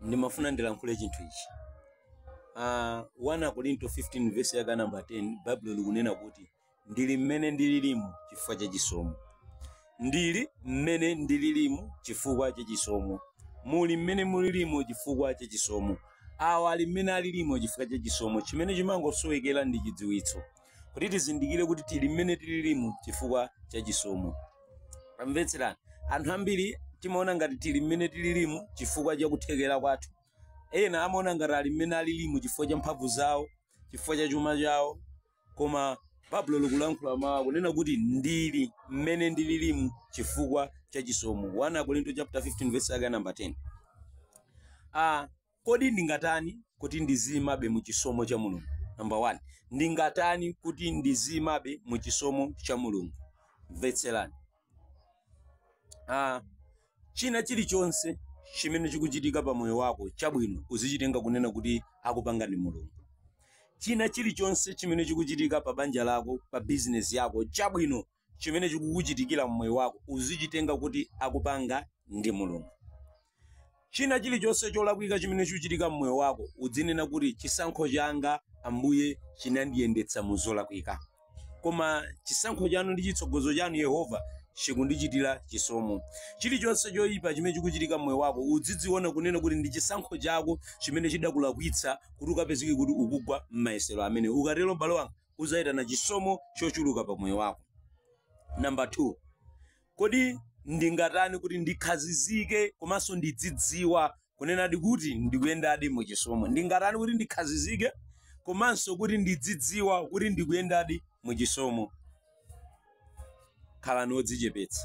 ndimafuna ndilankhule chinthu ichi. 1 Korinto 15 verse yaka number 10 Bible likunena kuti ndili mmene ndililimu chifukwa cha chisomo. Ndili mmene ndililimu chifukwa cha chisomo. Muli mmene mulilimu chifukwa cha chisomo. Awa ali mmene alilimu chifukwa cha chisomo. Chimene chimangosowekera ndi chidziwitso. Kuti tizindikire kuti tili mmene tililimu chifukwa cha chisomo. Pamvetserani, anthu ambiri timaona ngati tili mmene tililimu chifukwa cha kuthekera kwathu. Ena amaona ngati ali mmene alilimu chifukwa cha mphamvu zawo, chifukwa cha chuma chawo. Koma Pablo likulankhula mawu kunena kuti ndili mmene ndililimu chifukwa cha chisomo. 1 Korinto chapter 15 verse yaka number 10. Kodi ndingatani kuti ndizimabe mu chisomo cha Mulungu? Number 1, ndingatani kuti ndizimabe mu chisomo cha Mulungu? Mvetserani. China chilichonse chimene chikuchitika pa moyo wako chabwino uzichitenga kunena kuti akupanga ndi Mulungu. China chilichonse chimene chikuchitika pa banja lako, pa business yako chabwino chimene chikukuchitikira mmoyo wako uzichitenga kuti akupanga ndi Mulungu. China chilichonse cholakwika chimene chikuchitika mmoyo wako udzinena kuti chisankho changa Ambuye chinandiyendetsa mu zolakwika. Koma chisankho chanu ndi chitsogozo chanu Yehova chikundichitira chisomo. Chilichonse choyipa chimene chikuchitika mmoyo wako udzidziona kunena kuti ndi chisankho chako chimene chidakulakwitsa kuti ukapezeke kuti ukugwa m'mayesero amene. Ukatero m'bale wanga uzayitana chisomo chochuluka pa moyo wako. Number 2, kodi ndingatani kuti ndikhazizike komanso ndidzidziwa kunena kuti ndikuyendadi mu chisomo? Ndingatani kuti ndikhazizike komanso kuti ndidzidziwa kuti ndikuyendadi mu chisomo? Khalani odzichepetsa.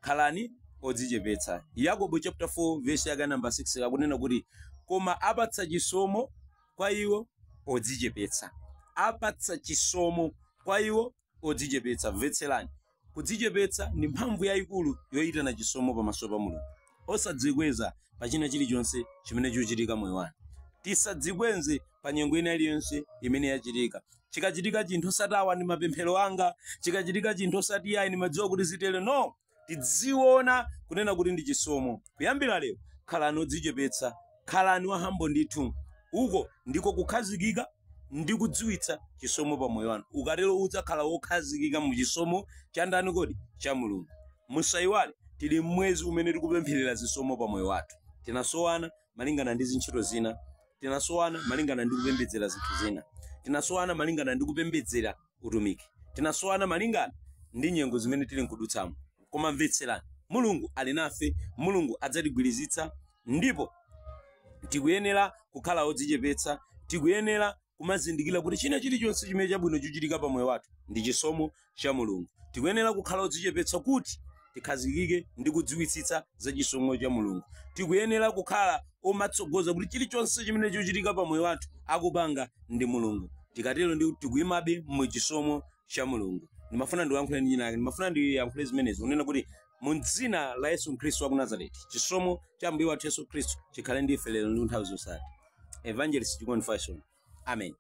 Khalani odzichepetsa. Yakobo chapter 4 verse yaka number 6 akunena kuti koma apatsa chisomo kwa iwo odzichepetsa. Apatsa chisomo kwa iwo odzichepetsa. Mvetserani, kudzichepetsa ndi mphamvu yayikulu yoyitana chisomo pamaso pa Mulungu. Osadzikweza pa china chilichonse chimene chikuchitika moyo wanu. Tisadzikweze pa nyengo ina iliyonse imene yachitika. Chikachitika chinthu osatawa ndi mapemphero anga, chikachitika chinthu osati ayi ndi madziwa kuti zitere. No, tidziona kunena kuti ndi chisomo. Kuyambira lero khalani odzichepetsa, khalani wahambo ndithu. Uko ndiko kukhazikika ndi kudziwitsa chisomo pa moyo wanu. Ukatero udzakhala wokhazikika mu chisomo cha ndani kodi? Cha Mulungu. Musayiwale tili mwezi umene tikupempherera zisomo pa moyo wathu. Tinasowana malingana ndi zintchito zina, tinasowana malingana ndi kupembedzera zinthu zina, tinasowana malingana ndi kupembedzera utumiki, tinasowana malingana ndi nyengo zimene tili nkudutsamo. Koma mvetserani, Mulungu ali nafe, Mulungu adzatigwirizitsa, ndipo tikuyenera kukhala odzichepetsa, tikuyenera kumazindikira kuti china chilichonse chimene chabwino chochitika pa moyo wathu ndi chisomo cha Mulungu. Tikuyenera kukhala odzichepetsa kuti tikhazikike ndi kudziwitsitsa za chisomo cha Mulungu. Tikuyenera kukhala omatsogoza kuti chilichonse chimene chochitika pa moyo wathu akupanga ndi Mulungu. Tikatero ndi tikuyimabe mu chisomo cha Mulungu. Ndimafuna ndiyankhule ndi nyina, ndimafuna ndiyankhule zimenezi kunena kuti mu dzina la Yesu Khristu wa ku Nazareti chisomo cha Ambuye wathu Yesu Khristu chikhale ndi ife lero ndi nthawi zosati. Evangelist Chikondi Fashion. Amen.